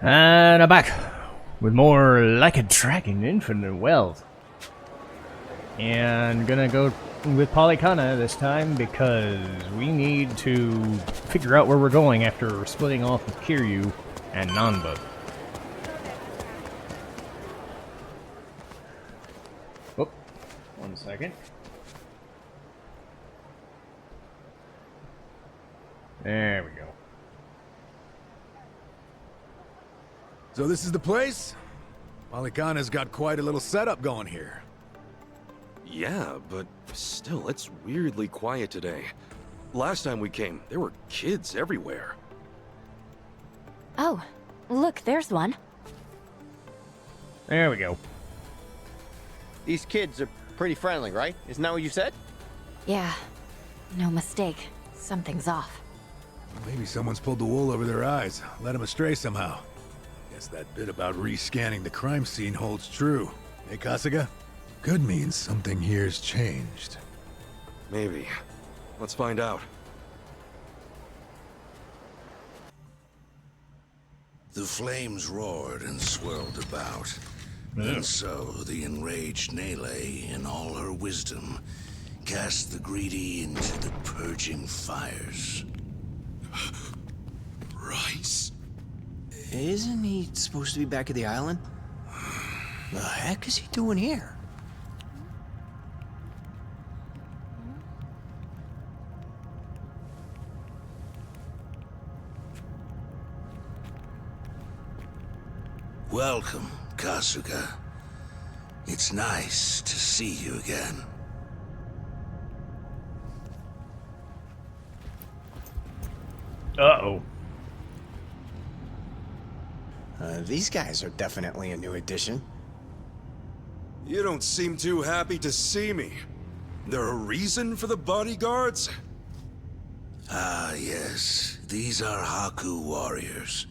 And I'm back with more Like a Dragon Infinite Wealth. And gonna go with Polycana this time because we need to figure out where we're going after splitting off with Kiryu and Nanba. Oh, 1 second. There we go. So this is the place? Polycana's got quite a little setup going here. Yeah, but still, it's weirdly quiet today. Last time we came, there were kids everywhere. Oh, look, there's one. There we go. These kids are pretty friendly, right? Isn't that what you said? Yeah, no mistake. Something's off. Maybe someone's pulled the wool over their eyes, led them astray somehow. Guess that bit about rescanning the crime scene holds true. Hey, Kasuga? Could mean something here's changed. Maybe. Let's find out. The flames roared and swirled about. And so the enraged Nele, in all her wisdom, cast the greedy into the purging fires. Rice? Isn't he supposed to be back at the island? The heck is he doing here? Welcome, Kasuga. It's nice to see you again. Uh-oh. These guys are definitely a new addition. You don't seem too happy to see me. There a reason for the bodyguards? Ah, yes. These are Haku warriors.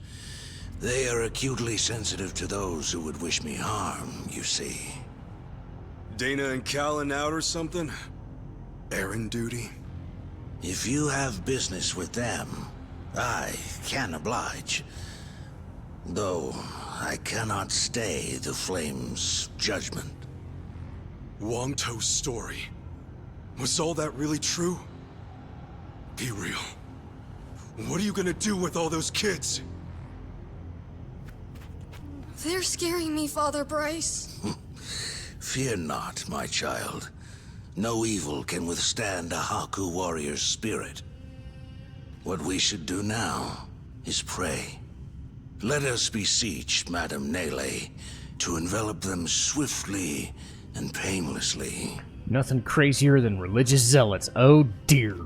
They are acutely sensitive to those who would wish me harm, you see. Dana and Callan out or something? Errand duty? If you have business with them, I can oblige. Though, I cannot stay the Flame's judgment. Wangto's story. Was all that really true? Be real. What are you gonna do with all those kids? They're scaring me, Father Bryce. Fear not, my child. No evil can withstand a Haku warrior's spirit. What we should do now is pray. Let us beseech Madame Nele to envelop them swiftly and painlessly. Nothing crazier than religious zealots. Oh dear.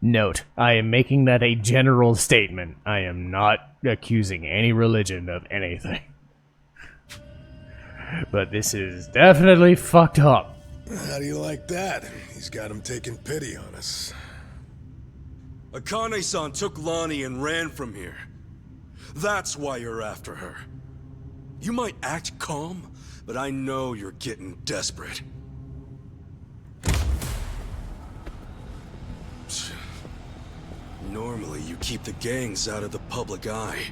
Note, I am making that a general statement. I am not accusing any religion of anything. But this is definitely fucked up. How do you like that? He's got him taking pity on us. Akane-san took Lonnie and ran from here. That's why you're after her. You might act calm, but I know you're getting desperate. Normally, you keep the gangs out of the public eye.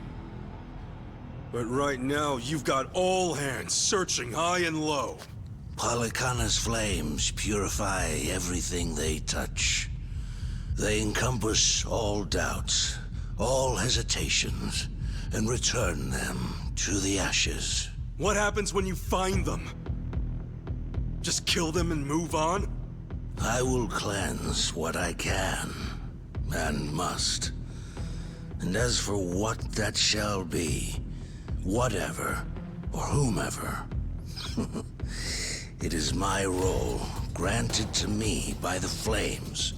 But right now, you've got all hands searching high and low. Polycana's flames purify everything they touch. They encompass all doubts, all hesitations, and return them to the ashes. What happens when you find them? Just kill them and move on? I will cleanse what I can, and must. And as for what that shall be, whatever, or whomever, it is my role, granted to me by the flames,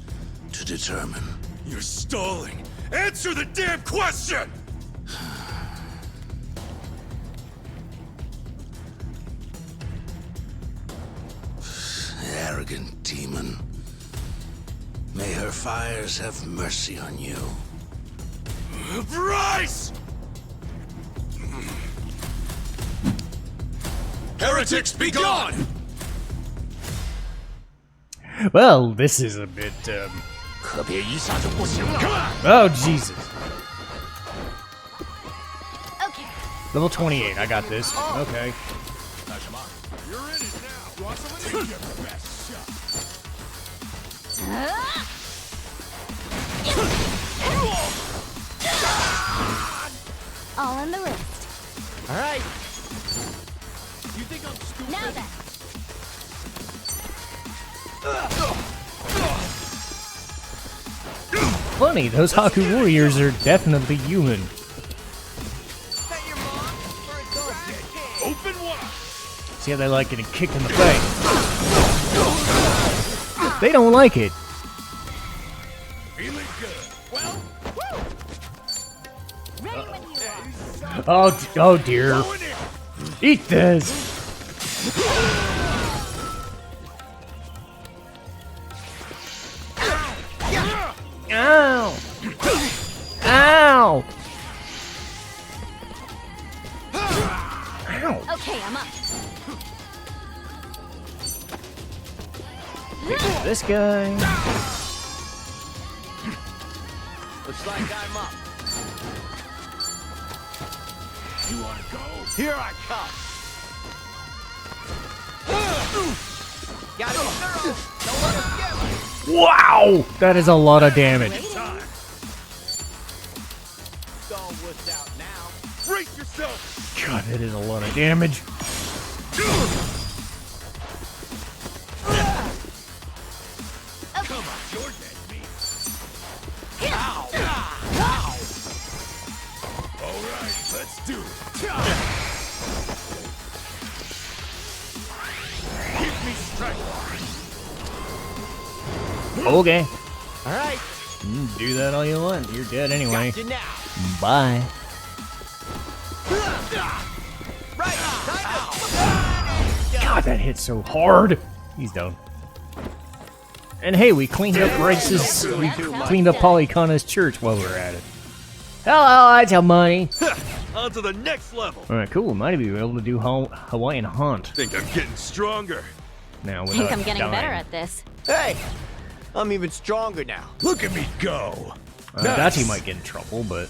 to determine. You're stalling! Answer the damn question! Arrogant demon. May her fires have mercy on you. Bryce! Heretics, be gone! Well, this is a bit, Oh, Jesus. Okay. Level 28, I got this. Okay. All in the wrist. All right. Now then. Funny, those Haku warriors are definitely human. See how they like getting kicked in the face? They don't like it. Oh dear. Eat this. Ow! Ow! Ow! Okay, I'm up. This guy. Looks like I'm up. You wanna go? Here I come. Got him thorough. Don't let him get me. Wow! That is a lot of damage. It's all wussed out now. Brace yourself! God, that is a lot of damage. Come on, you're dead meat. Ow! Ow! Alright, let's do it. Give me strength. Okay. All right. Do that all you want. You're dead anyway. Got you now. Bye. Right. God, that hit so hard. He's done. And hey, we cleaned up Bryce's. We cleaned up Polycana's church while we were at it. Hello, I tell money. On to the next level. All right, cool. Might be able to do Hawaiian Hunt Think I'm getting stronger. now. I Without think I'm getting dying. better at this. Hey, I'm even stronger now. Look at me go. That he might get in trouble, but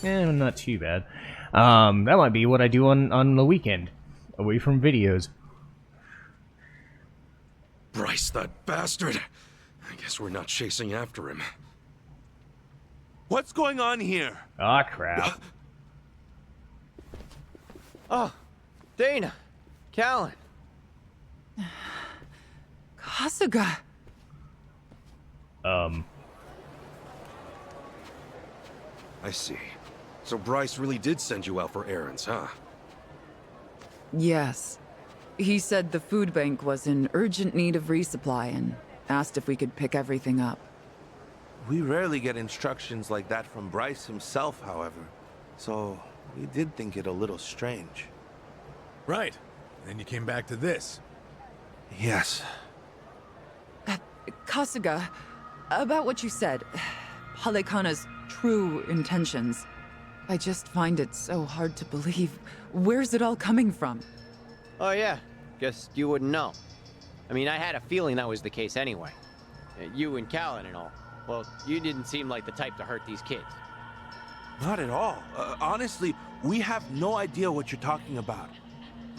not too bad. That might be what I do on the weekend, away from videos. Bryce, that bastard. I guess we're not chasing after him. What's going on here? Ah, crap. Oh, Dana, Callan. Kasuga. I see. So Bryce really did send you out for errands, huh? Yes. He said the food bank was in urgent need of resupply and asked if we could pick everything up. We rarely get instructions like that from Bryce himself, however. So, we did think it a little strange. Right. Then you came back to this. Yes. Kasuga, about what you said, Polycana's true intentions. I just find it so hard to believe. Where's it all coming from? Oh yeah, guess you wouldn't know. I mean, I had a feeling that was the case anyway. You and Callan and all. Well, you didn't seem like the type to hurt these kids. Not at all. Honestly, we have no idea what you're talking about.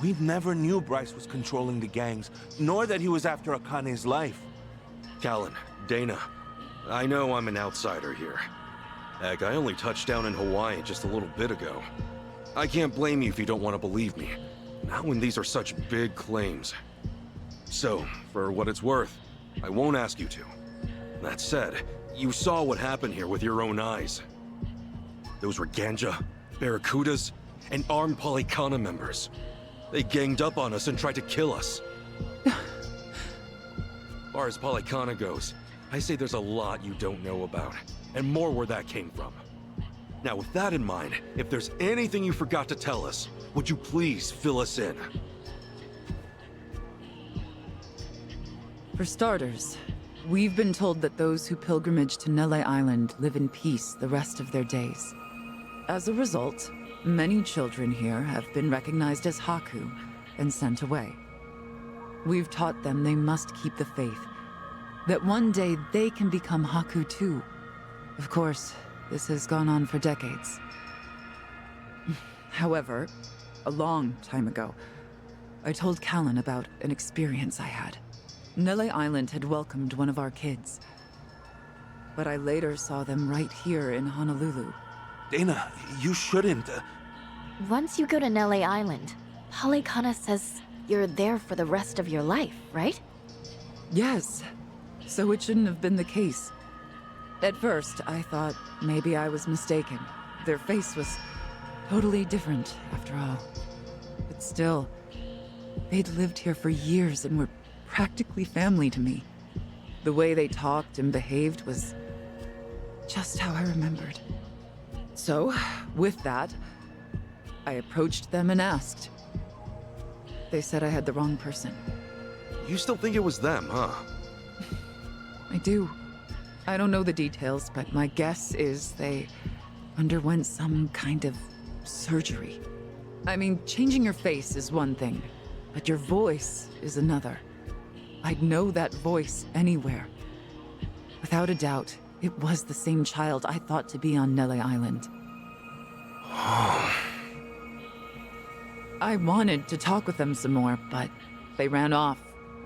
We never knew Bryce was controlling the gangs, nor that he was after Akane's life. Callan, Dana, I know I'm an outsider here. Heck, I only touched down in Hawaii just a little bit ago. I can't blame you if you don't want to believe me. Not when these are such big claims. So, for what it's worth, I won't ask you to. That said, you saw what happened here with your own eyes. Those were Ganja, Barracudas, and armed Polycana members. They ganged up on us and tried to kill us. As far as Polycana goes, I say there's a lot you don't know about, and more where that came from. Now, with that in mind, if there's anything you forgot to tell us, would you please fill us in? For starters, we've been told that those who pilgrimage to Nele Island live in peace the rest of their days. As a result, many children here have been recognized as Haku and sent away. We've taught them they must keep the faith, that one day they can become Haku too. Of course, this has gone on for decades. However, a long time ago, I told Callan about an experience I had. Nele Island had welcomed one of our kids, but I later saw them right here in Honolulu. Dana, you shouldn't. Once you go to Nele Island, Polycana says you're there for the rest of your life, right? Yes, so it shouldn't have been the case. At first, I thought maybe I was mistaken. Their face was totally different, after all. But still, they'd lived here for years and were practically family to me. The way they talked and behaved was just how I remembered. So, with that, I approached them and asked. They said I had the wrong person. You still think it was them, huh? I do. I don't know the details, but my guess is they underwent some kind of surgery. I mean, changing your face is one thing, but your voice is another. I'd know that voice anywhere. Without a doubt, it was the same child I thought to be on Nele Island. I wanted to talk with them some more, but they ran off,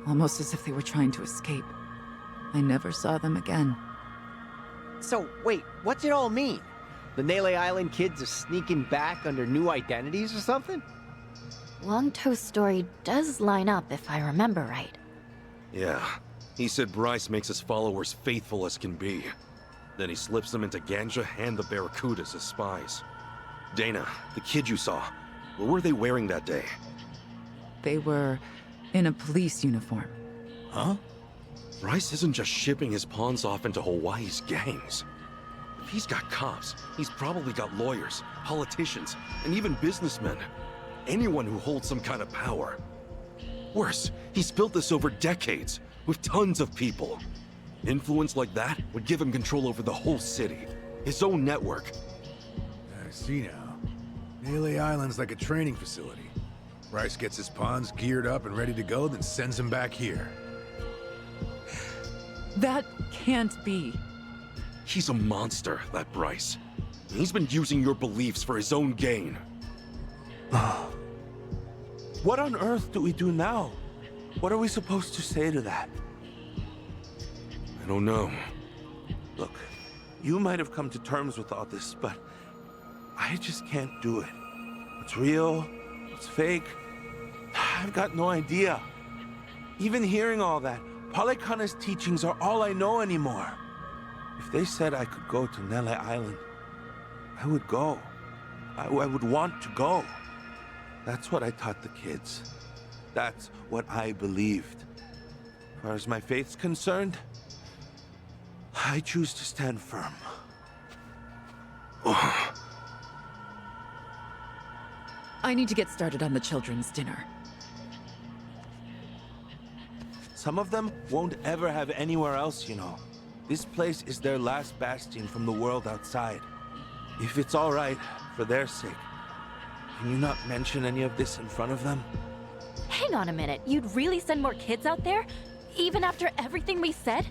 almost as if they were trying to escape. I never saw them again. So, wait, what's it all mean? The Nele Island kids are sneaking back under new identities or something? Longtoe's story does line up if I remember right. Yeah. He said Bryce makes his followers faithful as can be. Then he slips them into Ganja and the Barracudas as spies. Dana, the kid you saw, what were they wearing that day? They were in a police uniform. Huh? Bryce isn't just shipping his pawns off into Hawaii's gangs. If he's got cops, he's probably got lawyers, politicians, and even businessmen. Anyone who holds some kind of power. Worse, he's built this over decades, with tons of people. Influence like that would give him control over the whole city, his own network. I see now. Nele Island's like a training facility. Bryce gets his pawns geared up and ready to go, then sends them back here. That can't be. He's a monster, that Bryce. He's been using your beliefs for his own gain. What on earth do we do now? What are we supposed to say to that? I don't know. Look, you might have come to terms with all this, but I just can't do it. What's real? What's fake? I've got no idea. Even hearing all that, Polycana's teachings are all I know anymore. If they said I could go to Nele Island, I would go. I would want to go. That's what I taught the kids. That's what I believed. As far as my faith's concerned, I choose to stand firm. I need to get started on the children's dinner. Some of them won't ever have anywhere else, you know. This place is their last bastion from the world outside. If it's all right, for their sake, can you not mention any of this in front of them? Hang on a minute, you'd really send more kids out there? Even after everything we said?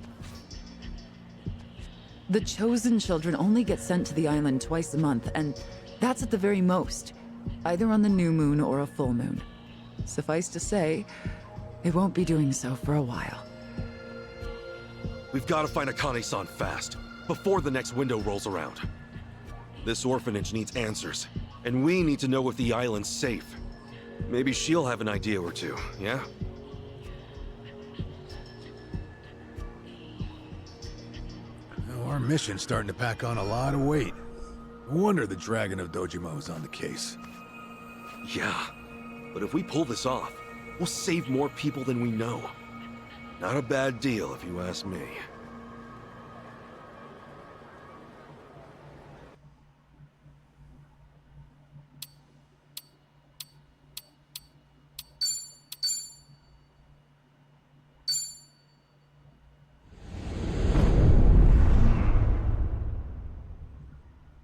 The chosen children only get sent to the island twice a month, and that's at the very most. Either on the new moon or a full moon. Suffice to say, they won't be doing so for a while. We've got to find Akane-san fast, before the next window rolls around. This orphanage needs answers, and we need to know if the island's safe. Maybe she'll have an idea or two, yeah? Now, our mission's starting to pack on a lot of weight. No wonder the Dragon of Dojimo's on the case. Yeah, but if we pull this off, we'll save more people than we know. Not a bad deal, if you ask me.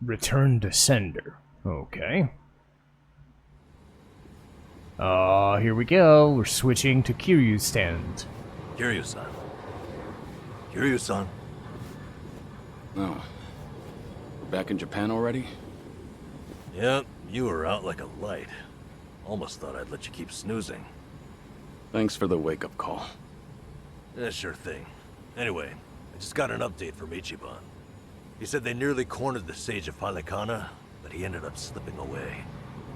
Return to sender. Okay. Here we go. We're switching to Kiryu's stand. Kiryu-san. Kiryu-san. Oh. We're back in Japan already? Yep, you were out like a light. Almost thought I'd let you keep snoozing. Thanks for the wake-up call. Yeah, sure thing. Anyway, I just got an update from Ichiban. He said they nearly cornered the Sage of Halikana, but he ended up slipping away.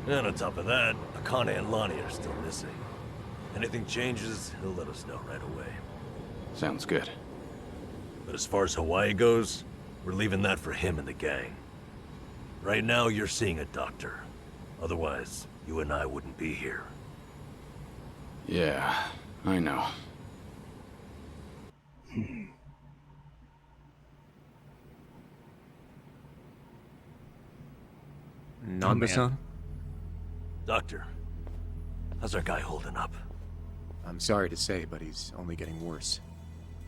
And on top of that, Akane and Lonnie are still missing. Anything changes, he'll let us know right away. Sounds good. But as far as Hawaii goes, we're leaving that for him and the gang. Right now, you're seeing a doctor. Otherwise, you and I wouldn't be here. Yeah, I know. Nanba-san? Doctor, how's our guy holding up? I'm sorry to say, but he's only getting worse.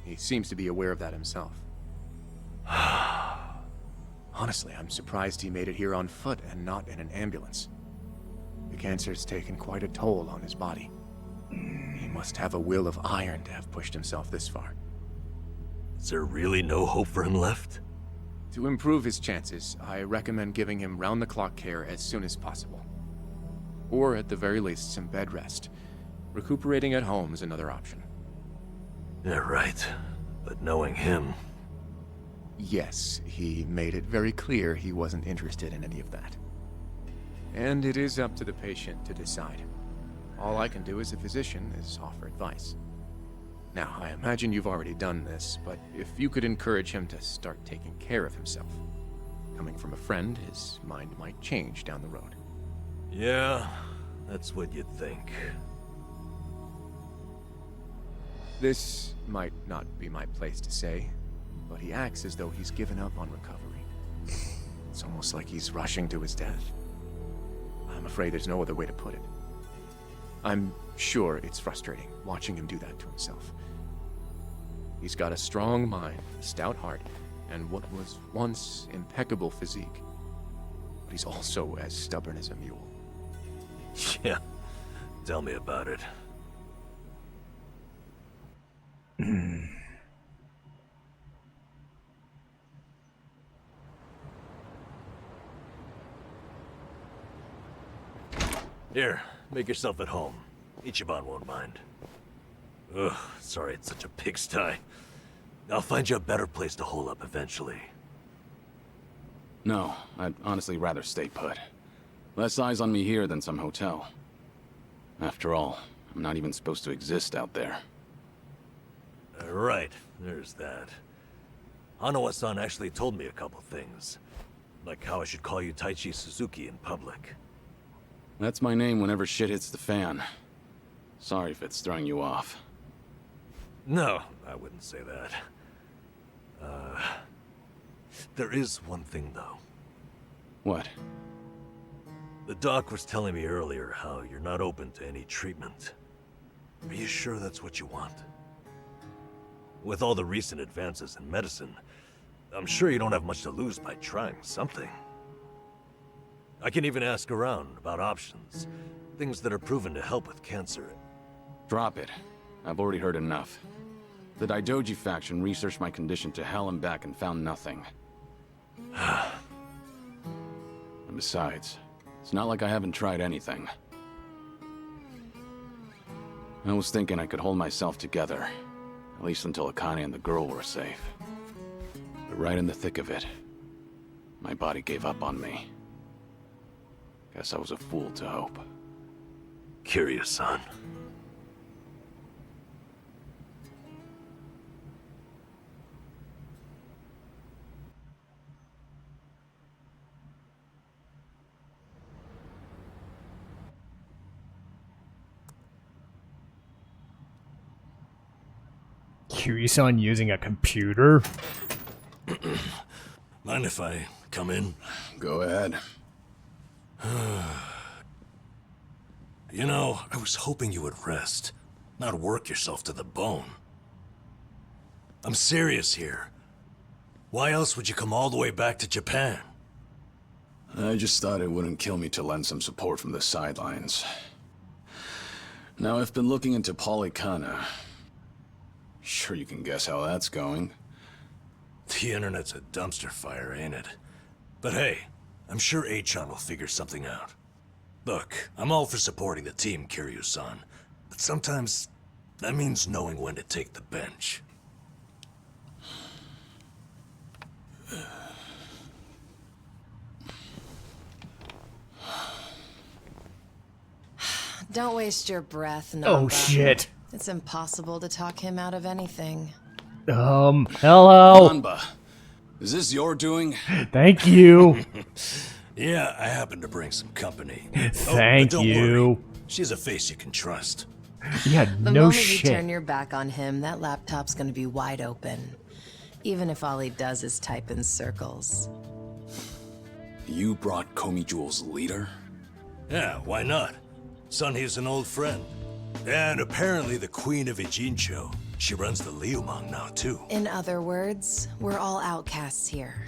He seems to be aware of that himself. Honestly, I'm surprised he made it here on foot and not in an ambulance. The cancer's taken quite a toll on his body. He must have a will of iron to have pushed himself this far. Is there really no hope for him left? To improve his chances, I recommend giving him round-the-clock care as soon as possible. Or at the very least, some bed rest. Recuperating at home is another option. Yeah, right. But knowing him... Yes, he made it very clear he wasn't interested in any of that. And it is up to the patient to decide. All I can do as a physician is offer advice. Now, I imagine you've already done this, but if you could encourage him to start taking care of himself. Coming from a friend, his mind might change down the road. Yeah, that's what you'd think. This might not be my place to say, but he acts as though he's given up on recovery. It's almost like he's rushing to his death. I'm afraid there's no other way to put it. I'm sure it's frustrating watching him do that to himself. He's got a strong mind, a stout heart, and what was once impeccable physique. But he's also as stubborn as a mule. Yeah, tell me about it. Here, make yourself at home. Ichiban won't mind. Ugh, sorry it's such a pigsty. I'll find you a better place to hole up eventually. No, I'd honestly rather stay put. Less eyes on me here than some hotel. After all, I'm not even supposed to exist out there. Right, there's that. Hanawa-san actually told me a couple things. Like how I should call you Taichi Suzuki in public. That's my name whenever shit hits the fan. Sorry if it's throwing you off. No, I wouldn't say that. There is one thing, though. What? The doc was telling me earlier how you're not open to any treatment. Are you sure that's what you want? With all the recent advances in medicine, I'm sure you don't have much to lose by trying something. I can even ask around about options. Things that are proven to help with cancer. Drop it. I've already heard enough. The Daidoji faction researched my condition to hell and back and found nothing. And besides, it's not like I haven't tried anything. I was thinking I could hold myself together, at least until Akane and the girl were safe. But right in the thick of it, my body gave up on me. Guess I was a fool to hope. Kiryu-san. Kiryu-san using a computer? Mind if I come in? Go ahead. You know, I was hoping you would rest, not work yourself to the bone. I'm serious here. Why else would you come all the way back to Japan? I just thought it wouldn't kill me to lend some support from the sidelines. Now, I've been looking into Polycana. Sure you can guess how that's going. The internet's a dumpster fire, ain't it? But hey, I'm sure Achan will figure something out. Look, I'm all for supporting the team, Kiryu-san, but sometimes that means knowing when to take the bench. Don't waste your breath, Nanba. Oh shit. It's impossible to talk him out of anything. Hello. Nanba, is this your doing? Thank you. Yeah, I happen to bring some company. Thank but don't you. worry. She's a face you can trust. Yeah, The no moment shit. you turn your back on him, that laptop's gonna be wide open. Even if all he does is type in circles. You brought Komi Jewel's leader? Yeah, why not? Seonhee's an old friend. And apparently the Queen of Ijincho. She runs the Liumang now, too. In other words, we're all outcasts here.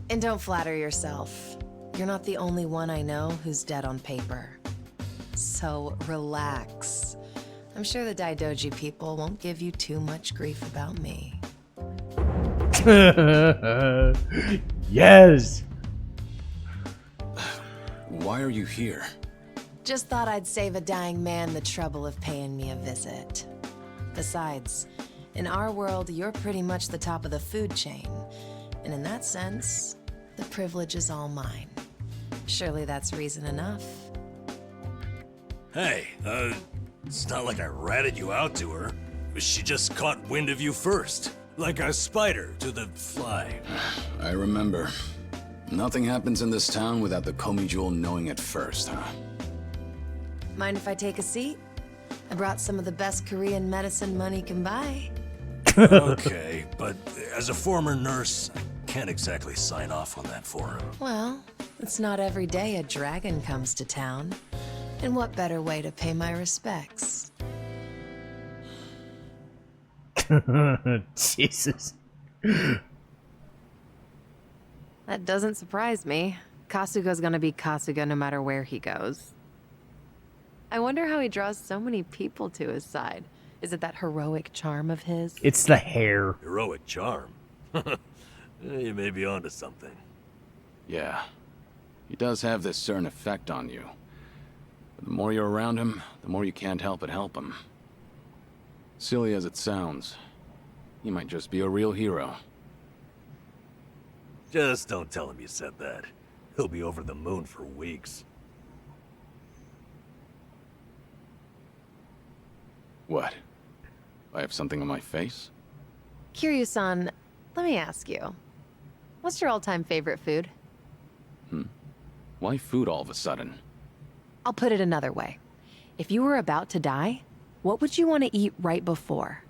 And don't flatter yourself. You're not the only one I know who's dead on paper. So relax. I'm sure the Daidoji people won't give you too much grief about me. Yes. Why are you here? Just thought I'd save a dying man the trouble of paying me a visit. Besides, in our world, you're pretty much the top of the food chain. And in that sense, the privilege is all mine. Surely that's reason enough. Hey, it's not like I ratted you out to her. She just caught wind of you first. Like a spider to the fly. I remember. Nothing happens in this town without the Komi Jewel knowing it first, huh? Mind if I take a seat? I brought some of the best Korean medicine money can buy. Okay, but as a former nurse, I can't exactly sign off on that for him. Well, it's not every day a dragon comes to town. And what better way to pay my respects? Jesus. That doesn't surprise me. Kasuga's gonna be Kasuga no matter where he goes. I wonder how he draws so many people to his side. Is it that heroic charm of his? It's the hair. Heroic charm? You may be onto something. Yeah. He does have this certain effect on you. But the more you're around him, the more you can't help but help him. Silly as it sounds, he might just be a real hero. Just don't tell him you said that. He'll be over the moon for weeks. What? I have something on my face? Kiryu-san, let me ask you. What's your all-time favorite food? Why food all of a sudden? I'll put it another way. If you were about to die, what would you want to eat right before?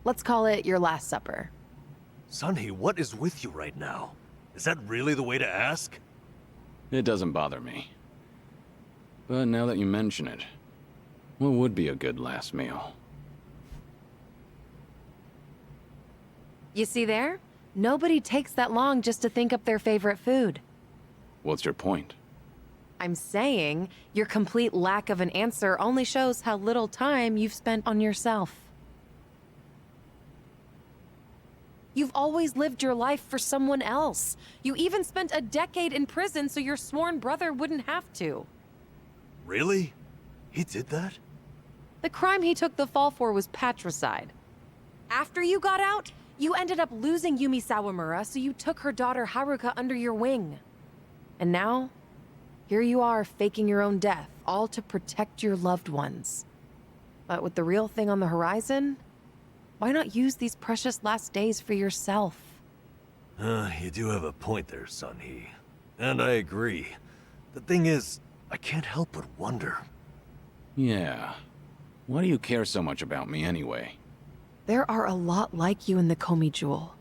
Let's call it your last supper. Seonhee, what is with you right now? Is that really the way to ask? It doesn't bother me. But now that you mention it, what would be a good last meal? You see there? Nobody takes that long just to think up their favorite food. What's your point? I'm saying your complete lack of an answer only shows how little time you've spent on yourself. You've always lived your life for someone else. You even spent a decade in prison so your sworn brother wouldn't have to. Really? He did that? The crime he took the fall for was patricide. After you got out, you ended up losing Yumi Sawamura, so you took her daughter Haruka under your wing. And now, here you are faking your own death, all to protect your loved ones. But with the real thing on the horizon, why not use these precious last days for yourself? You do have a point there, Seonhee. And I agree. The thing is, I can't help but wonder. Yeah. Why do you care so much about me anyway? There are a lot like you in the Komi Jewel.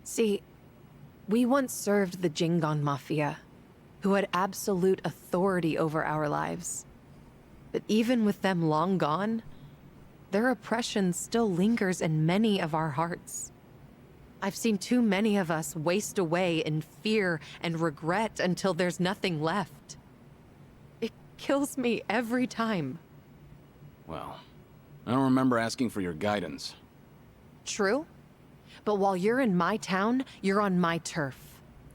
See, we once served the Jingon Mafia, who had absolute authority over our lives. But even with them long gone, their oppression still lingers in many of our hearts. I've seen too many of us waste away in fear and regret until there's nothing left. It kills me every time. Well, I don't remember asking for your guidance. True. But while you're in my town, you're on my turf.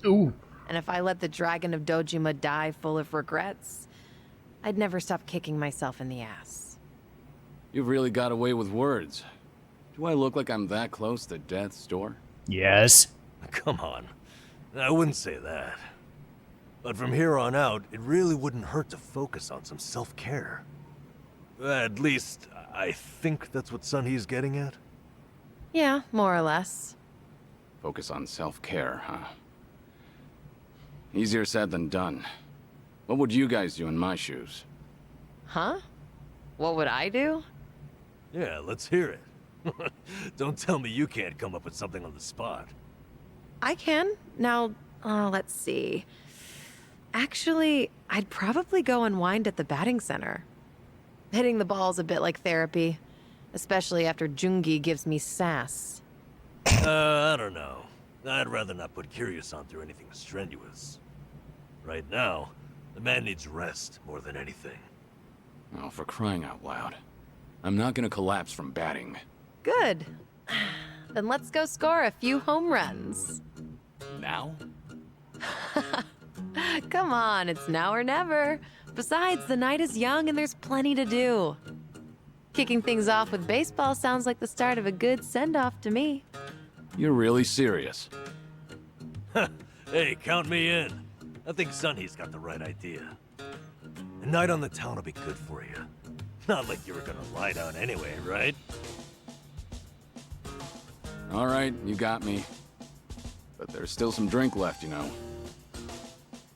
Ooh. And if I let the Dragon of Dojima die full of regrets, I'd never stop kicking myself in the ass. You've really got away with words. Do I look like I'm that close to death's door? Yes. Come on. I wouldn't say that. But from here on out, it really wouldn't hurt to focus on some self-care. At least, I think that's what Seonhee's getting at. Yeah, more or less. Focus on self-care, huh? Easier said than done. What would you guys do in my shoes? Huh? What would I do? Yeah, let's hear it. Don't tell me you can't come up with something on the spot. I can. Now, let's see. Actually, I'd probably go unwind at the batting center. Hitting the ball's a bit like therapy, especially after Jungi gives me sass. I don't know. I'd rather not put Kiryu through anything strenuous. Right now, the man needs rest more than anything. Oh, for crying out loud. I'm not gonna collapse from batting. Good. Then let's go score a few home runs. Now? Come on, it's now or never. Besides, the night is young and there's plenty to do. Kicking things off with baseball sounds like the start of a good send-off to me. You're really serious? Hey, count me in. I think Seonhee's got the right idea. A night on the town will be good for you. Not like you were gonna lie down anyway, right? All right, you got me. But there's still some drink left, you know.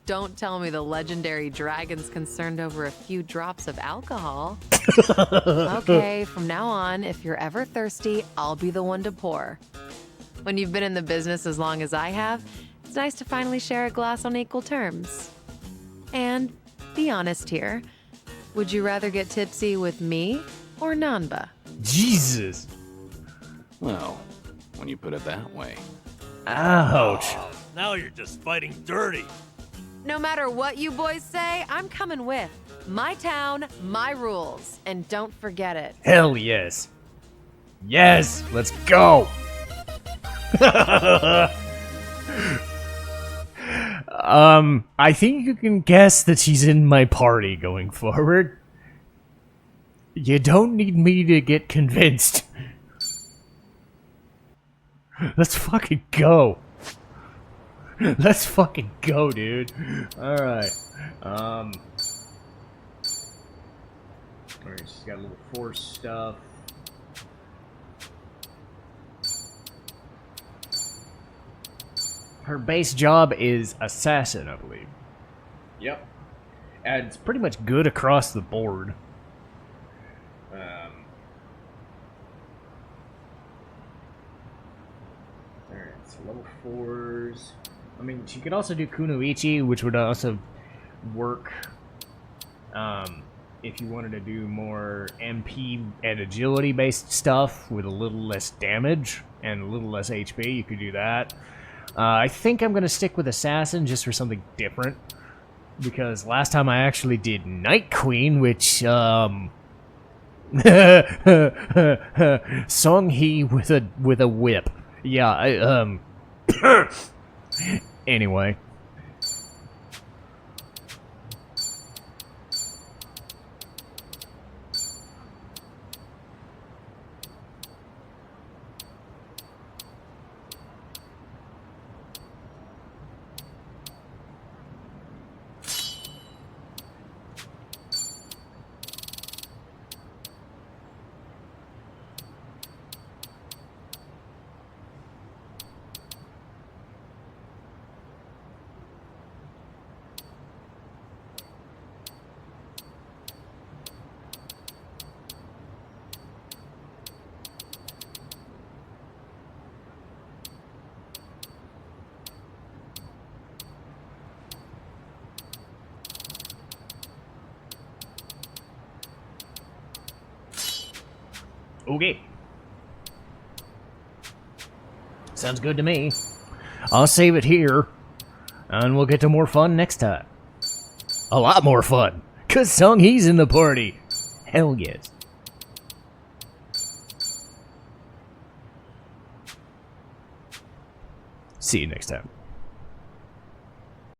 Don't tell me the legendary dragon's concerned over a few drops of alcohol. Okay, from now on, if you're ever thirsty, I'll be the one to pour. When you've been in the business as long as I have, it's nice to finally share a glass on equal terms. And be honest here, would you rather get tipsy with me or Nanba? Jesus. Well, when you put it that way. Ouch. Oh, now you're just fighting dirty. No matter what you boys say, I'm coming with. My town, my rules. And don't forget it. Hell yes. Yes, let's go. I think you can guess that she's in my party going forward. You don't need me to get convinced. Let's fucking go. Let's fucking go, dude. Alright. Alright, she's got a little force stuff. Her base job is assassin, I believe. Yep. And it's pretty much good across the board. Alright, so level 4s. I mean, she could also do Kunoichi, which would also work if you wanted to do more MP and agility based stuff with a little less damage and a little less HP. You could do that. I think I'm going to stick with Assassin just for something different. Because last time I actually did Night Queen, which, Seonhee with a whip. Yeah, anyway. Okay. Sounds good to me. I'll save it here, and we'll get to more fun next time. A lot more fun, cause Seonhee's in the party. Hell yes. See you next time.